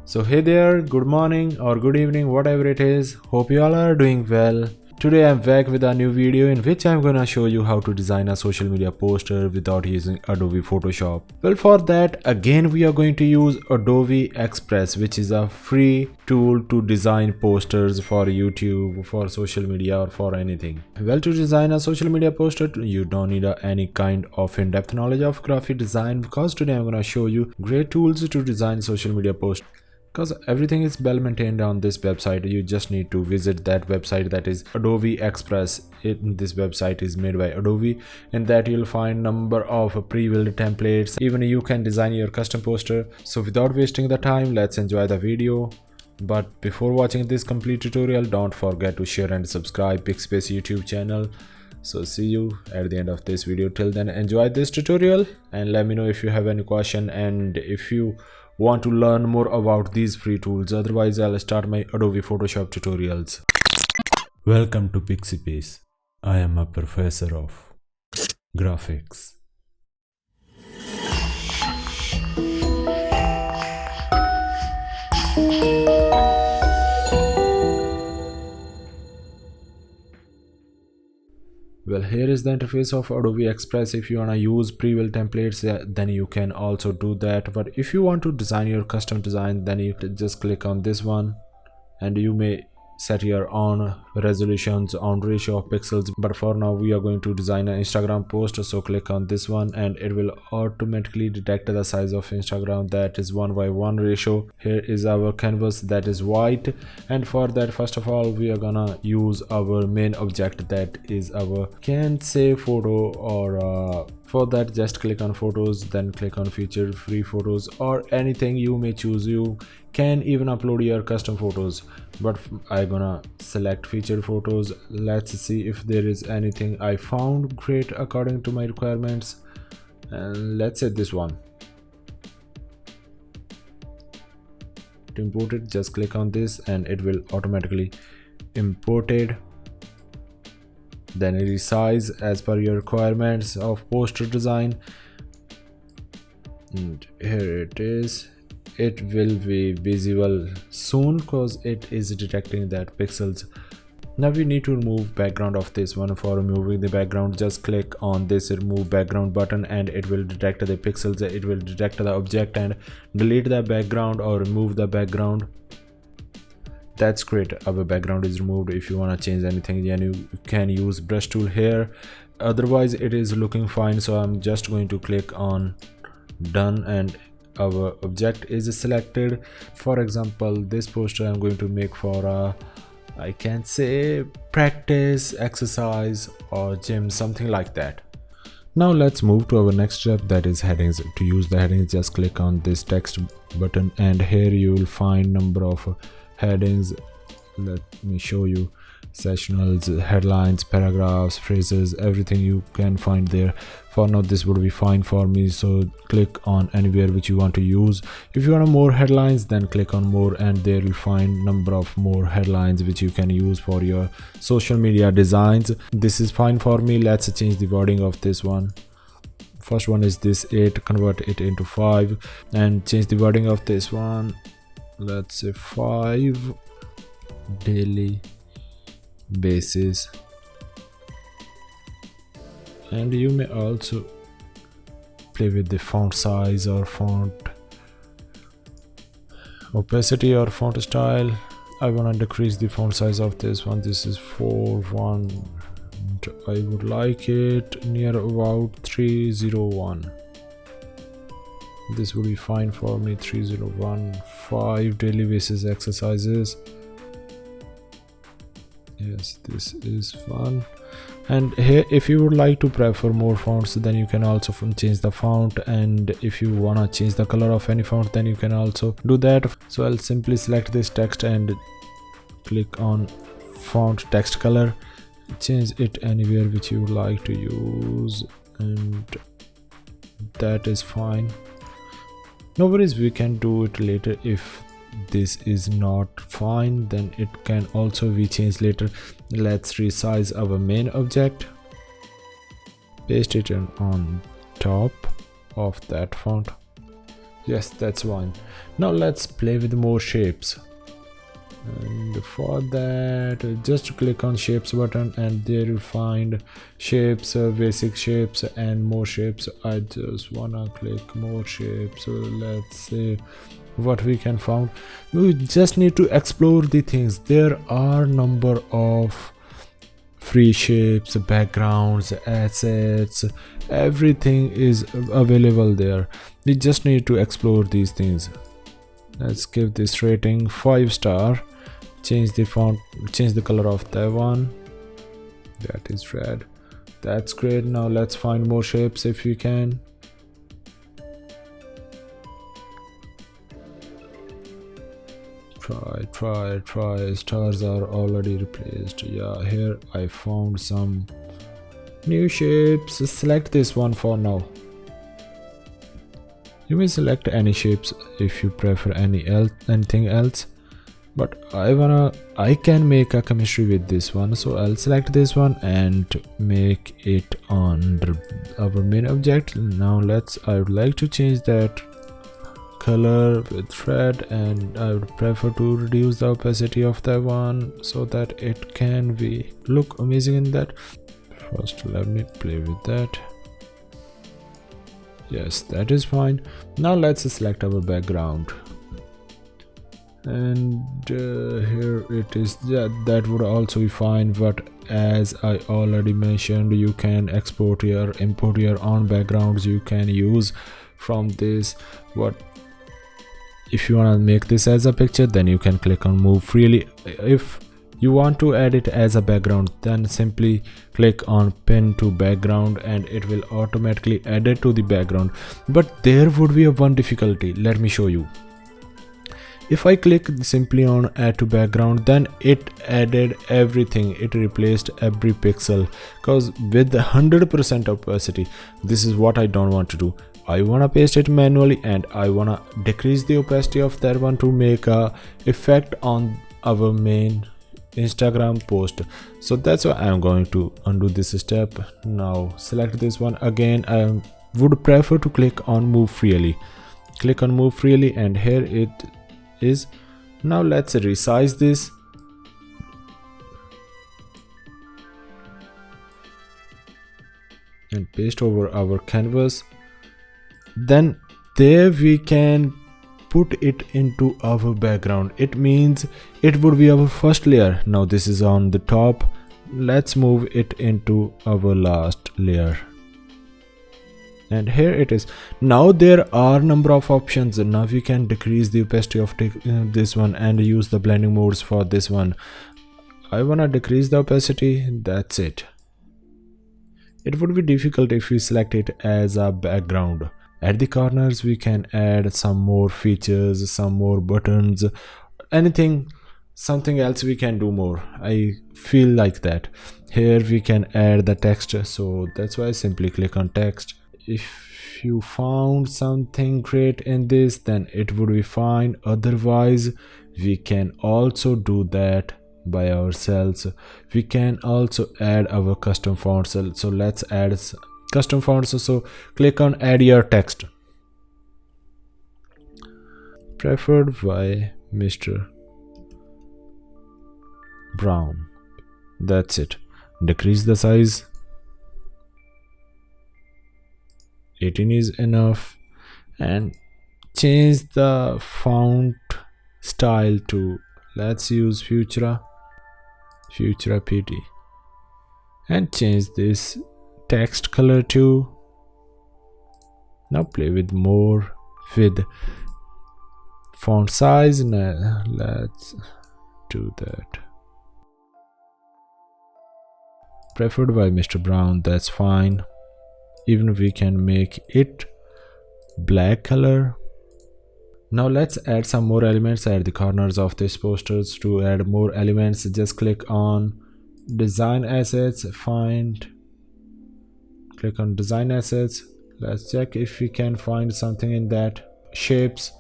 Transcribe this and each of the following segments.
So hey there, good morning or good evening, whatever it is. Hope you all are doing well. Today I'm back with a new video in which I'm gonna show you how to design a social media poster without using Adobe Photoshop. Well, for that again we are going to use Adobe Express, which is a free tool to design posters for YouTube, for social media or for anything. Well, to design a social media poster you don't need any kind of in-depth knowledge of graphic design, because today I'm gonna show you great tools to design social media posters. Because everything is well maintained on this website, you just need to visit that website, that is Adobe Express. This website is made by Adobe, and that you'll find number of pre-built templates. Even you can design your custom poster. So without wasting the time, let's enjoy the video. But before watching this complete tutorial, don't forget to share and subscribe PIXIPACE YouTube channel. So see you at the end of this video. Till then, enjoy this tutorial and let me know if you have any question and if you want to learn more about these free tools. Otherwise, I'll start my Adobe Photoshop tutorials. Welcome to PIXIPACE. I am a professor of graphics. Well, here is the interface of Adobe Express. If you want to use pre-built templates, then you can also do that. But if you want to design your custom design, then you just click on this one, and you may set your own resolutions, on ratio of pixels. But for now we are going to design an Instagram post, so click on this one and it will automatically detect the size of Instagram, that is 1:1 ratio. Here is our canvas, that is white, and for that first of all we are gonna use our main object, that is our can say photo, or for that just click on photos, then click on feature free photos or anything you may choose. You can even upload your custom photos, but I'm gonna select featured photos. Let's see if there is anything I found great according to my requirements, and let's say this one. To import it, just click on this and it will automatically import it. Then resize as per your requirements of poster design, and here it is. It will be visible soon because it is detecting that pixels. Now we need to remove background of this one. For removing the background, just click on this remove background button and it will detect the pixels. It will detect the object and delete the background or remove the background. That's great, our background is removed. If you want to change anything, then you can use brush tool here. Otherwise it is looking fine, so I'm just going to click on done and our object is selected. For example, this poster I'm going to make for I can say practice, exercise or gym, something like that. Now let's move to our next step, that is headings. To use the headings, just click on this text button and here you will find number of headings. Let me show you: sectionals, headlines, paragraphs, phrases, everything you can find there. For now this would be fine for me, so click on anywhere which you want to use. If you want more headlines, then click on more and there you'll find number of more headlines which you can use for your social media designs. This is fine for me. Let's change the wording of this one. First one is this 8, convert it into 5 and change the wording of this one. Let's say 5 daily basis, and you may also play with the font size or font opacity or font style. I want to decrease the font size of this one. This is 4:1. I would like it near about 3:01. This would be fine for me. 3:01. 5 daily basis exercises. Yes, this is fun. And here if you would like to prefer more fonts, then you can also change the font, and if you want to change the color of any font, then you can also do that. So I'll simply select this text and click on font text color, change it anywhere which you would like to use, and that is fine. No worries, we can do it later. If this is not fine, then it can also be changed later. Let's resize our main object, paste it on top of that font, Yes, that's one. Now let's play with more shapes. And for that, just click on shapes button and there you find shapes, basic shapes and more shapes. I just wanna click more shapes. So let's see what we can find. You just need to explore the things. There are number of free shapes, backgrounds, assets, everything is available there. We just need to explore these things. Let's give this rating 5-star. Change the font, change the color of that one. That is red. That's great. Now let's find more shapes if you can. Try. Stars are already replaced. Yeah, here I found some new shapes. Select this one for now. You may select any shapes if you prefer anything else. But I can make a chemistry with this one, so I'll select this one and make it under our main object. Now I would like to change that color with red, and I would prefer to reduce the opacity of that one so that it can look amazing in that. First let me play with that. Yes, that is fine. Now let's select our background. And here it is. That would also be fine, but as I already mentioned, you can import your own backgrounds. You can use from this. But if you want to make this as a picture, then you can click on move freely. If you want to add it as a background, then simply click on pin to background and it will automatically add it to the background. But there would be one difficulty. Let me show you. If I click simply on add to background, then it added everything. It replaced every pixel, because with the 100% opacity, this is what I don't want to do. I want to paste it manually and I want to decrease the opacity of that one to make a effect on our main Instagram post. So that's why I'm going to undo this step. Now select this one again. I would prefer to click on move freely. Click on move freely and here it is. Now let's resize this. And paste over our canvas. Then there we can put it into our background. It means it would be our first layer. Now this is on the top. Let's move it into our last layer. And here it is. Now there are number of options. Now we can decrease the opacity of this one and use the blending modes for this one. I wanna decrease the opacity. That's it. It would be difficult if we select it as a background. At the corners we can add some more features, some more buttons, anything, something else we can do more. I feel like that. Here we can add the text, so that's why I simply click on text. If you found something great in this, then it would be fine. Otherwise we can also do that by ourselves. We can also add our custom fonts. So let's add custom fonts. So click on add your text, preferred by Mr. Brown. That's it. Decrease the size. 18 is enough, and change the font style to, let's use Futura PT, and change this text color to. Now play with more with font size. Now let's do that. Preferred by Mr. Brown. That's fine. Even we can make it black color. Now let's add some more elements at the corners of this posters. To add more elements, just click on design assets, click on design assets. Let's check if we can find something in that. Shapes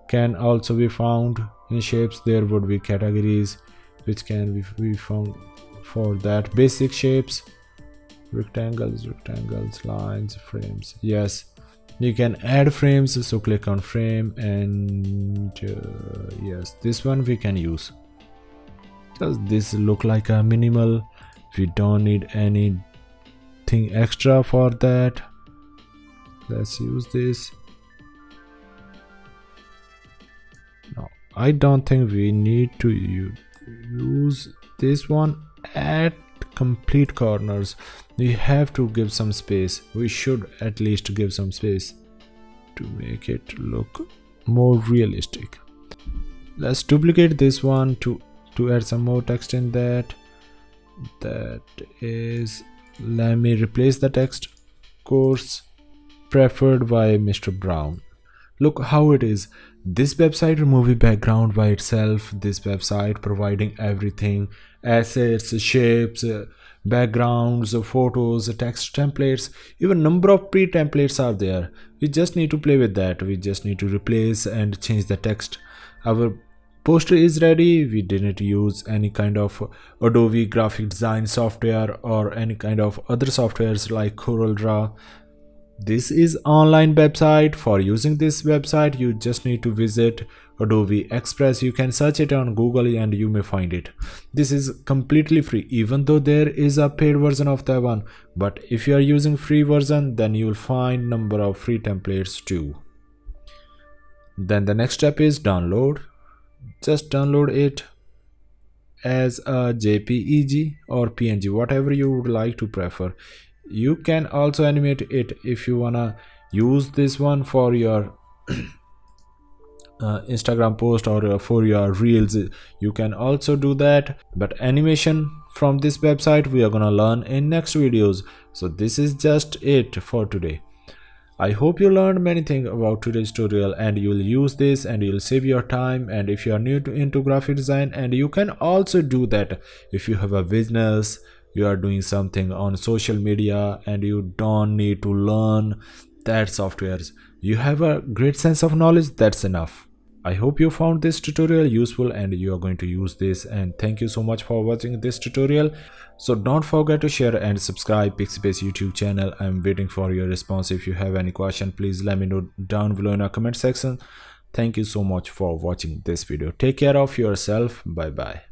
can also be found. In shapes there would be categories which can be found for that. Basic shapes, rectangles, lines, frames. Yes, You can add frames, so click on frame, and yes, this one we can use. Does this look like a minimal? We don't need anything extra for that. Let's use this. No, I don't think we need to use this one at complete corners. We have to give some space. We should at least give some space to make it look more realistic. Let's duplicate this one to add some more text in that. That is, let me replace the text. Course preferred by Mr. Brown. Look how it is. This website removing background by itself. This website providing everything: assets, shapes, backgrounds, photos, text templates, even number of pre-templates are there. We just need to play with that. We just need to replace and change the text. Our poster is ready. We didn't use any kind of Adobe graphic design software or any kind of other softwares like CorelDRAW. This is online website. For using this website, you just need to visit Adobe Express. You can search it on Google and you may find it. This is completely free, even though there is a paid version of that one. But if you are using free version, then you will find number of free templates too. Then the next step is download. Just download it as a JPEG or PNG, whatever you would like to prefer. You can also animate it if you wanna use this one for your Instagram post or for your reels. You can also do that, but animation from this website we are gonna learn in next videos. So this is just it for today. I hope you learned many things about today's tutorial and you'll use this and you'll save your time. And if you are new into graphic design, and you can also do that if you have a business, you are doing something on social media and you don't need to learn that softwares. You have a great sense of knowledge, that's enough. I hope you found this tutorial useful and you are going to use this, and thank you so much for watching this tutorial. So don't forget to share and subscribe PIXIPACE YouTube channel. I'm waiting for your response. If you have any question, please let me know down below in our comment section. Thank you so much for watching this video. Take care of yourself. Bye bye.